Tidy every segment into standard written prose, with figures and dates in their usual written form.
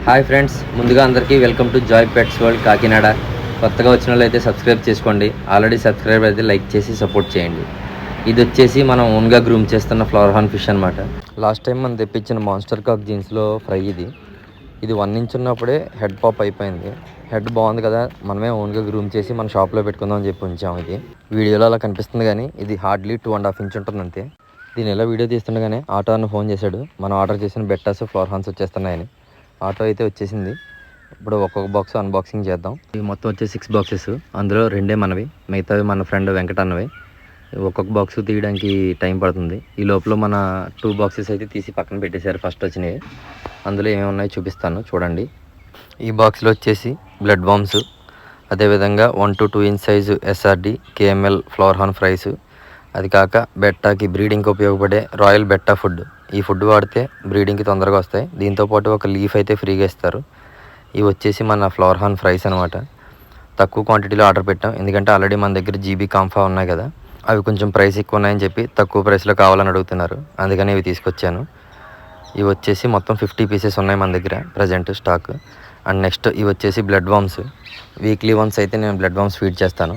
Hi friends, ముందుగా అందరికీ welcome to Joy pets world Kakinada. కొత్తగా వచ్చిన వాళ్ళు అయితే సబ్స్క్రైబ్ చేసుకోండి. ఆల్రెడీ సబ్స్క్రైబ్ అయితే లైక్ చేసి సపోర్ట్ చేయండి. ఇది వచ్చేసి మనం ఓన్గా గ్రూమ్ చేస్తున్న ఫ్లవర్ హార్న్ ఫిష్ అనమాట. లాస్ట్ టైం మనం తెప్పించిన మాన్స్టర్ కాక్ జీన్స్లో ఫ్రై ఇది 1 ఇంచ్ ఉన్నప్పుడే హెడ్ పాప్ అయిపోయింది. హెడ్ బాగుంది కదా, మనమే ఓన్గా గ్రూమ్ చేసి మన షాప్లో పెట్టుకుందాం అని చెప్పి ఉంచాము. ఇది వీడియోలో అలా కనిపిస్తుంది కానీ ఇది హార్డ్లీ 2.5 ఇంచ్ ఉంటుంది అంతే. దీని ఎలా వీడియో తీస్తుండగానే ఆటో అన్న ఫోన్ చేశాడు. మనం ఆర్డర్ చేసిన బెట్టాస్ ఫ్లవర్ హార్న్స్ వచ్చేస్తున్నాయని. ఆటో అయితే వచ్చేసింది. ఇప్పుడు ఒక్కొక్క బాక్స్ అన్బాక్సింగ్ చేద్దాం. ఇవి మొత్తం వచ్చే 6 బాక్సెస్. అందులో 2 మనవి, మిగతావి మన ఫ్రెండ్ వెంకట అన్నవి. ఒక్కొక్క బాక్స్ తీయడానికి టైం పడుతుంది. ఈ లోపల మన 2 బాక్సెస్ అయితే తీసి పక్కన పెట్టేశారు ఫస్ట్ వచ్చినవి. అందులో ఏమేమి ఉన్నాయో చూపిస్తాను చూడండి. ఈ బాక్స్లో వచ్చేసి బ్లడ్ వామ్స్, అదేవిధంగా 1 to 2 inch size SRD KML flower horn fries, అది కాక బెట్టాకి బ్రీడింగ్కి ఉపయోగపడే రాయల్ బెట్టా ఫుడ్. ఈ ఫుడ్ వాడితే బ్రీడింగ్కి తొందరగా వస్తాయి. దీంతోపాటు ఒక లీఫ్ అయితే ఫ్రీగా ఇస్తారు. ఇవి వచ్చేసి మన ఫ్లవర్ హార్న్ ఫ్రైస్ అనమాట. తక్కువ క్వాంటిటీలో ఆర్డర్ పెట్టాం, ఎందుకంటే ఆల్రెడీ మన దగ్గర జీబీ కాంఫా ఉన్నాయి కదా, అవి కొంచెం ప్రైస్ ఎక్కువ ఉన్నాయని చెప్పి తక్కువ ప్రైస్లో కావాలని అడుగుతున్నారు. అందుకని ఇవి తీసుకొచ్చాను. ఇవి వచ్చేసి మొత్తం 50 పీసెస్ ఉన్నాయి మన దగ్గర ప్రజెంట్ స్టాక్. అండ్ నెక్స్ట్ ఇవి వచ్చేసి బ్లడ్ వామ్స్. వీక్లీ వన్స్ అయితే నేను బ్లడ్ వామ్స్ ఫీడ్ చేస్తాను.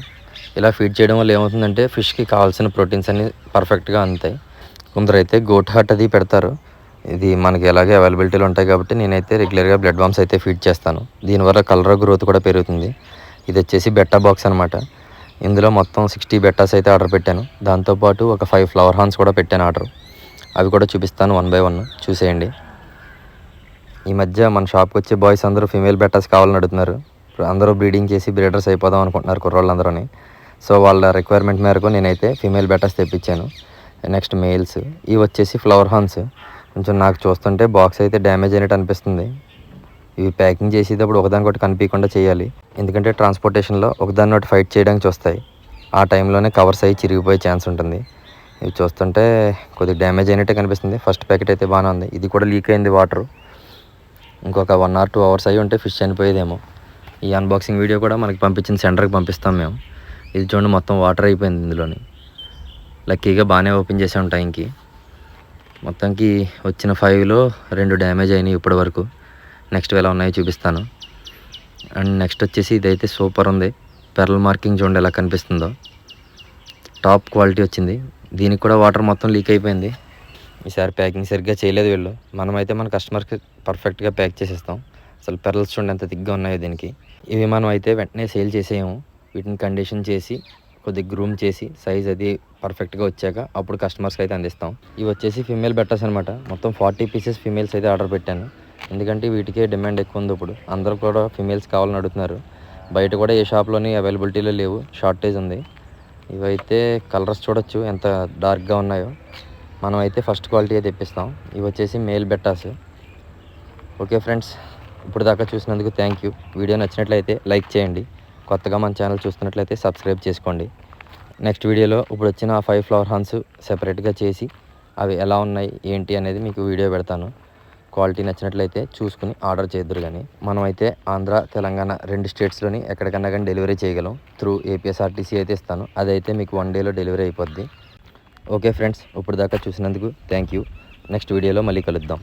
ఇలా ఫీడ్ చేయడం వల్ల ఏమవుతుందంటే ఫిష్కి కావాల్సిన ప్రోటీన్స్ అన్నీ పర్ఫెక్ట్గా అందుతాయి. కొందరైతే గోట్ హార్ట్ అది పెడతారు. ఇది మనకి ఎలాగే అవైలబిలిటీలో ఉంటాయి కాబట్టి నేనైతే రెగ్యులర్గా బ్లడ్ వామ్స్ అయితే ఫీడ్ చేస్తాను. దీనివల్ల కలర్ గ్రోత్ కూడా పెరుగుతుంది. ఇది వచ్చేసి బెట్టా బాక్స్ అనమాట. ఇందులో మొత్తం 60 బెట్టాస్ అయితే ఆర్డర్ పెట్టాను. దాంతోపాటు ఒక 5 ఫ్లవర్ హార్న్స్ కూడా పెట్టాను ఆర్డర్. అవి కూడా చూపిస్తాను 1 by 1 చూసేయండి. ఈ మధ్య మన షాప్కి వచ్చే బాయ్స్ అందరూ ఫీమేల్ బెట్టాస్ కావాలని అడుగుతున్నారు. అందరూ బ్రీడింగ్ చేసి బ్రీడర్స్ అయిపోదాం అనుకుంటున్నారు కుర్రోళ్ళందరూని. సో వాళ్ళ రిక్వైర్మెంట్ మేరకు నేనైతే ఫీమేల్ బెట్టాస్ తెప్పించాను. Next males. ఇవి వచ్చేసి ఫ్లవర్ హార్న్స్. కొంచెం నాకు చూస్తుంటే బాక్స్ అయితే డ్యామేజ్ అయినట్టు అనిపిస్తుంది. ఇవి ప్యాకింగ్ చేసేటప్పుడు ఒకదానికొకటి కనిపించకుండా చేయాలి, ఎందుకంటే ట్రాన్స్పోర్టేషన్లో ఒకదాన్నోటి ఫైట్ చేయడానికి చూస్తాయి. ఆ టైంలోనే కవర్స్ అయ్యి చిరిగిపోయే ఛాన్స్ ఉంటుంది. ఇవి చూస్తుంటే కొద్దిగా డ్యామేజ్ అయినట్టే కనిపిస్తుంది. ఫస్ట్ ప్యాకెట్ అయితే బాగానే ఉంది. ఇది కూడా లీక్ అయింది వాటర్. ఇంకొక 1 or 2 hours అయ్యి ఉంటే ఫిష్ చనిపోయేదేమో. ఈ అన్బాక్సింగ్ వీడియో కూడా మనకి పంపించిన సెంటర్కి పంపిస్తాం మేము. ఇది చూడండి, మొత్తం వాటర్ అయిపోయింది ఇందులోని. లక్కీగా బాగానే ఓపెన్ చేసాం టైంకి. మొత్తానికి వచ్చిన 5లో 2 డ్యామేజ్ అయినాయి ఇప్పటి వరకు. నెక్స్ట్ ఎలా ఉన్నాయో చూపిస్తాను. అండ్ నెక్స్ట్ వచ్చేసి ఇదైతే సూపర్ ఉంది. పెరల్ మార్కింగ్ చూడండి ఎలా కనిపిస్తుందో, టాప్ క్వాలిటీ వచ్చింది. దీనికి కూడా వాటర్ మొత్తం లీక్ అయిపోయింది. ఈసారి ప్యాకింగ్ సరిగ్గా చేయలేదు వీళ్ళు. మనమైతే మన కస్టమర్కి పర్ఫెక్ట్గా ప్యాక్ చేసేస్తాం. అసలు పెరల్స్ చూడండి ఎంత దిగ్గా ఉన్నాయో దీనికి. ఇవి మనం అయితే వెంటనే సేల్ చేసేయము. వీటిని కండిషన్ చేసి కొద్దిగా గ్రూమ్ చేసి సైజ్ అది పర్ఫెక్ట్గా వచ్చాక అప్పుడు కస్టమర్స్కి అయితే అందిస్తాం. ఇవి వచ్చేసి ఫీమేల్ బెట్టర్స్ అనమాట. మొత్తం 40 పీసెస్ ఫీమేల్స్ అయితే ఆర్డర్ పెట్టాను, ఎందుకంటే వీటికే డిమాండ్ ఎక్కువ ఉంది. ఇప్పుడు అందరూ కూడా ఫీమేల్స్ కావాలని అడుగుతున్నారు. బయట కూడా ఏ షాప్లోని అవైలబిలిటీలో లేవు, షార్టేజ్ ఉంది. ఇవైతే కలర్స్ చూడొచ్చు ఎంత డార్క్గా ఉన్నాయో. మనం అయితే ఫస్ట్ క్వాలిటీ తెప్పిస్తాం. ఇవి వచ్చేసి మేల్ బెట్టాస్. ఓకే ఫ్రెండ్స్, ఇప్పుడు దాకా చూసినందుకు థ్యాంక్ యూ. వీడియో నచ్చినట్లయితే లైక్ చేయండి. కొత్తగా మన ఛానల్ చూస్తున్నట్లయితే సబ్స్క్రైబ్ చేసుకోండి. నెక్స్ట్ వీడియోలో ఇప్పుడు వచ్చిన 5 ఫ్లవర్ హార్న్స్ సెపరేట్గా చేసి అవి ఎలా ఉన్నాయి ఏంటి అనేది మీకు వీడియో పెడతాను. క్వాలిటీ నచ్చినట్లయితే చూసుకుని ఆర్డర్ చేద్దురు. కానీ మనమైతే ఆంధ్ర తెలంగాణ 2 స్టేట్స్లోని ఎక్కడికన్నా కానీ డెలివరీ చేయగలం. త్రూ ఏపీఎస్ఆర్టీసీ అయితే ఇస్తాను. అదైతే మీకు 1 dayలో డెలివరీ అయిపోద్ది. ఓకే ఫ్రెండ్స్, ఇప్పుడు దాకా చూసినందుకు థ్యాంక్ యూ. నెక్స్ట్ వీడియోలో మళ్ళీ కలుద్దాం.